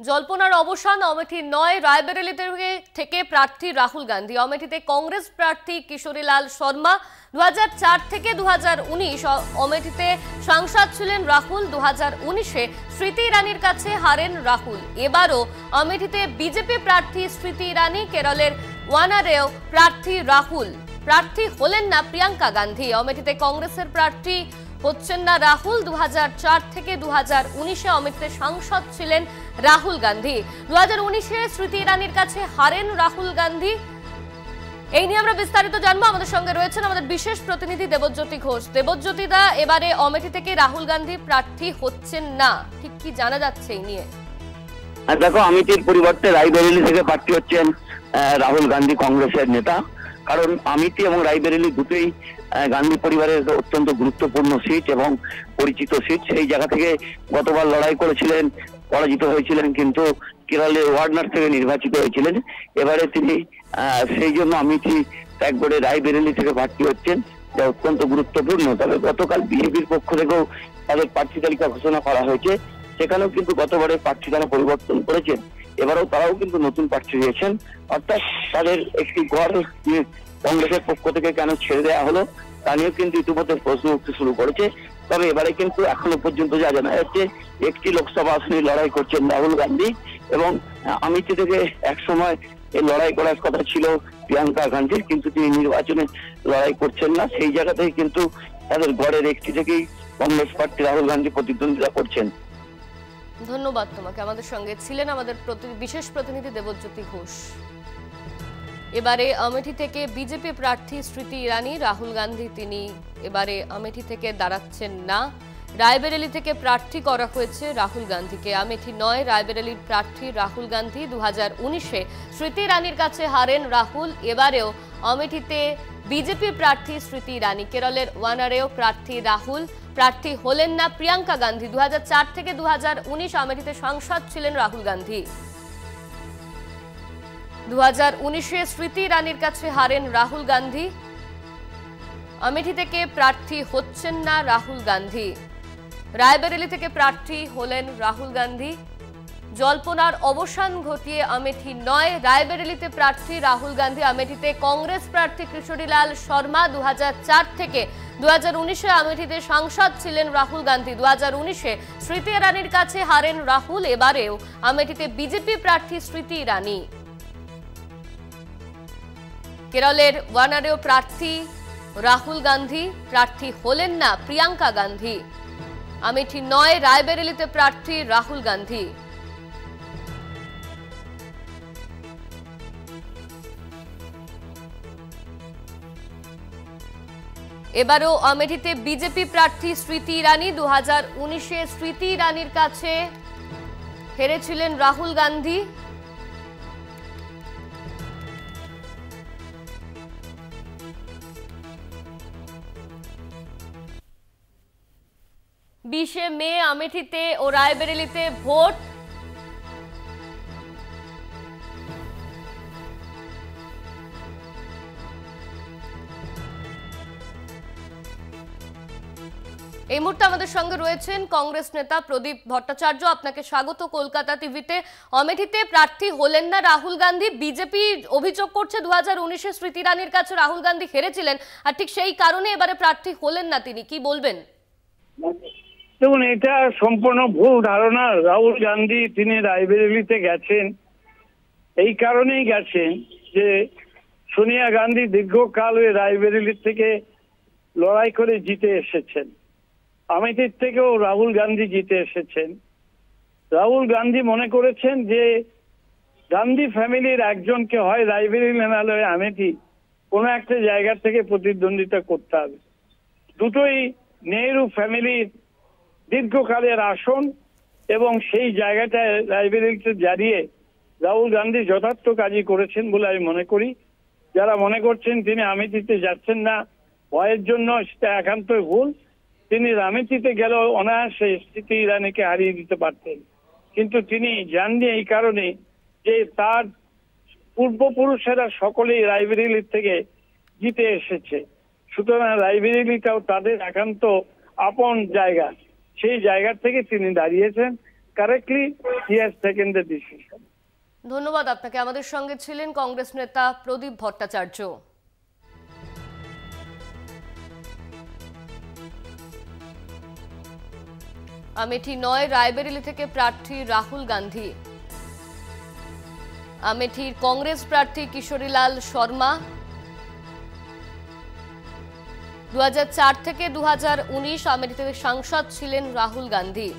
জল্পনার অবসান, অমেঠি নয় রায়বেরেলি থেকে প্রার্থী রাহুল গান্ধী। অমেঠিতে কংগ্রেস প্রার্থী কিশোরীলাল শর্মা। 2004 থেকে 2019 অমেঠিতে সাংসদ ছিলেন রাহুল। 2019-এ স্মৃতি ইরানির কাছে হারেন রাহুল। এবারও অমেঠিতে বিজেপি প্রার্থী স্মৃতি ইরানি, কেরলের ওয়ানারেও প্রার্থী রাহুল। প্রার্থী হলেন না প্রিয়াঙ্কা গান্ধী। অমেঠিতে কংগ্রেসের প্রার্থী হচ্ছেন না রাহুল। 2004 থেকে 2019-এ অমেঠিতে সাংসদ ছিলেন রাহুল গান্ধী। 2019-এ স্মৃতি ইরানির কাছে হারেন রাহুল গান্ধী। এই নিয়ে আমরা বিস্তারিত জানবো। আমাদের সঙ্গে রয়েছেন আমাদের বিশেষ প্রতিনিধি দেবজ্যোতি ঘোষ। দেবজ্যোতি দা, এবারে অমেঠি থেকে রাহুল গান্ধী প্রার্থী হচ্ছেন না, ঠিক কি জানা যাচ্ছে এই নিয়ে? দেখো, আমেঠির পরিবর্তে রায়বেরেলি থেকে প্রার্থী হচ্ছেন রাহুল গান্ধী, কংগ্রেসের নেতা। কারণ আমেঠি এবং রায়বেরেলি দুটোই গান্ধী পরিবারের অত্যন্ত গুরুত্বপূর্ণ সিট এবং পরিচিত সিট। সেই জায়গা থেকে গতবার লড়াই করেছিলেন, পরাজিত হয়েছিলেন, কিন্তু কেরলের ওয়ার্নার থেকে নির্বাচিত হয়েছিলেন। এবারে তিনি সেই জন্য আমেঠি ত্যাগ করে রায়বেরেলি থেকে প্রার্থী হচ্ছেন, যা অত্যন্ত গুরুত্বপূর্ণ। তবে গতকাল বিজেপির পক্ষ থেকেও তাদের প্রার্থী তালিকা ঘোষণা করা হয়েছে। সেখানেও কিন্তু গতবারের প্রার্থী তারা পরিবর্তন করেছেন, এবারেও তারাও কিন্তু নতুন প্রার্থী হয়েছেন। অর্থাৎ তাদের একটি ঘর কংগ্রেসের পক্ষ থেকে কেন ছেড়ে দেওয়া হলো তা নিয়েও কিন্তু ইতিমধ্যে প্রশ্ন উঠতে শুরু করেছে। তবে এবারে কিন্তু এখনো পর্যন্ত যা জানা যাচ্ছে, একটি লোকসভা আসনে লড়াই করছেন রাহুল গান্ধী এবং আমেঠি থেকে একসময় এই লড়াই করার কথা ছিল প্রিয়াঙ্কা গান্ধীর, কিন্তু তিনি নির্বাচনে লড়াই করছেন না। সেই জায়গাতেই কিন্তু তাদের গড়ের একটি থেকেই কংগ্রেস প্রার্থী রাহুল গান্ধী প্রতিদ্বন্দ্বিতা করছেন। ধন্যবাদ তোমাকে। আমাদের সঙ্গে ছিলেন আমাদের বিশেষ প্রতিনিধি দেবজ্যোতি ঘোষ। এবারে আমেঠি থেকে বিজেপি প্রার্থী স্মৃতি ইরানি, রাহুল গান্ধী তিনি এবারে আমেঠি থেকে দাঁড়াচ্ছেন না। রায়বেরেলি থেকে প্রার্থী করা হয়েছে রাহুল গান্ধীকে। আমেঠি নয় রায়বেরেলির প্রার্থী রাহুল গান্ধী। 2019-এ স্মৃতি ইরানির কাছে হারেন রাহুল। এবারেও আমেঠিতে বিজেপি প্রার্থী স্মৃতি ইরানি, কেরলের ওয়ানারেও প্রার্থী রাহুল। প্রার্থী হলেন না প্রিয়াঙ্কা গান্ধী। 2004 থেকে 2019 আমেঠিতে সাংসদ ছিলেন রাহুল গান্ধী। 2019-এ স্মৃতি ইরানির কাছে হারেন রাহুল গান্ধী। আমেঠি থেকে প্রার্থী হচ্ছেন না রাহুল গান্ধী। রায়বেরেলি থেকে প্রার্থী হলেন রাহুল গান্ধী। জল্পনার অবসান ঘটিয়ে আমেঠি নয় রায়বেরেলিতে প্রার্থী রাহুল গান্ধী। আমেঠিতে কংগ্রেস প্রার্থী কিশোরীলাল শর্মা। 2004 থেকে 2019-এ আমেঠিতে সাংসদ ছিলেন রাহুল গান্ধী। 2019-এ স্মৃতি ইরানির কাছে হারেন রাহুল। এবারেও আমেঠিতে বিজেপি প্রার্থী স্মৃতি ইরানি, কেরলের ওয়ানারেও প্রার্থী রাহুল গান্ধী। প্রার্থী হলেন না প্রিয়াঙ্কা গান্ধী। আমেঠি নয় রায়বেরেলিতে প্রার্থী রাহুল গান্ধী। এবারও আমেঠিতে বিজেপি প্রার্থী স্মৃতি ইরানি। 2019-এ স্মৃতি ইরানির কাছে হেরেছিলেন রাহুল গান্ধী। মে আমেঠিতে ও রায়বেরেলিতে ভোট। এই মুহূর্তে আমাদের সঙ্গে রয়েছেন কংগ্রেস নেতা প্রদীপ ভট্টাচার্য। আপনাকে স্বাগত কলকাতা টিভিতে। আমেঠিতে প্রার্থী হলেন না রাহুল গান্ধী। বিজেপি অভিযোগ করছে 2019-এ স্মৃতি ইরানির কাছে রাহুল গান্ধী হেরেছিলেন, আর ঠিক সেই কারণে এবারে প্রার্থী হলেন না তিনি। কি বলবেন? দেখুন, এটা সম্পূর্ণ ভুল ধারণা। রাহুল গান্ধী তিনি রায়বেরেলিতে গেছেন এই কারণেই গেছেন যে সোনিয়া গান্ধী দীর্ঘকাল ওই রায়বেরেলি থেকে লড়াই করে জিতে এসেছেন। আমেঠির থেকেও রাহুল গান্ধী জিতে এসেছেন। রাহুল গান্ধী মনে করেছেন যে গান্ধী ফ্যামিলির একজনকে হয় রায়বেরেলি নাহলে আমেঠি কোনো একটা জায়গা থেকে প্রতিদ্বন্দ্বিতা করতে হবে। দুটোই নেহেরু ফ্যামিলির দীর্ঘকালের আসন এবং সেই জায়গাটায় রায়বেরেলিতে দাঁড়িয়ে রাহুল গান্ধী যথার্থ কাজই করেছেন বলে আমি মনে করি। যারা মনে করছেন তিনি আমেঠিতে যাচ্ছেন না ভয়ের জন্য, সেটা একান্তই ভুল। তিনি আমেঠিতে গেলেও অনায়াসে স্মৃতি ইরানিকে হারিয়ে দিতে পারতেন, কিন্তু তিনি যাননি এই কারণে যে তার পূর্বপুরুষেরা সকলেই রায়বেরেলি থেকে জিতে এসেছে। সুতরাং রায়বেরেলিটাও তাদের একান্ত আপন জায়গা, সেই জায়গা থেকে তিনি দাঁড়িয়েছেন। correctly he has taken the decision. ধন্যবাদ আপনাকে। আমাদের সঙ্গে ছিলেন কংগ্রেস নেতা প্রদীপ ভট্টাচার্য। আমেঠি ৯ রায়বেরেলি থেকে প্রার্থী রাহুল গান্ধী। আমেঠির কংগ্রেস প্রার্থী কিশোরীলাল শর্মা। 2004 থেকে 2019 আমেঠি থেকে সাংসদ ছিলেন রাহুল গান্ধী।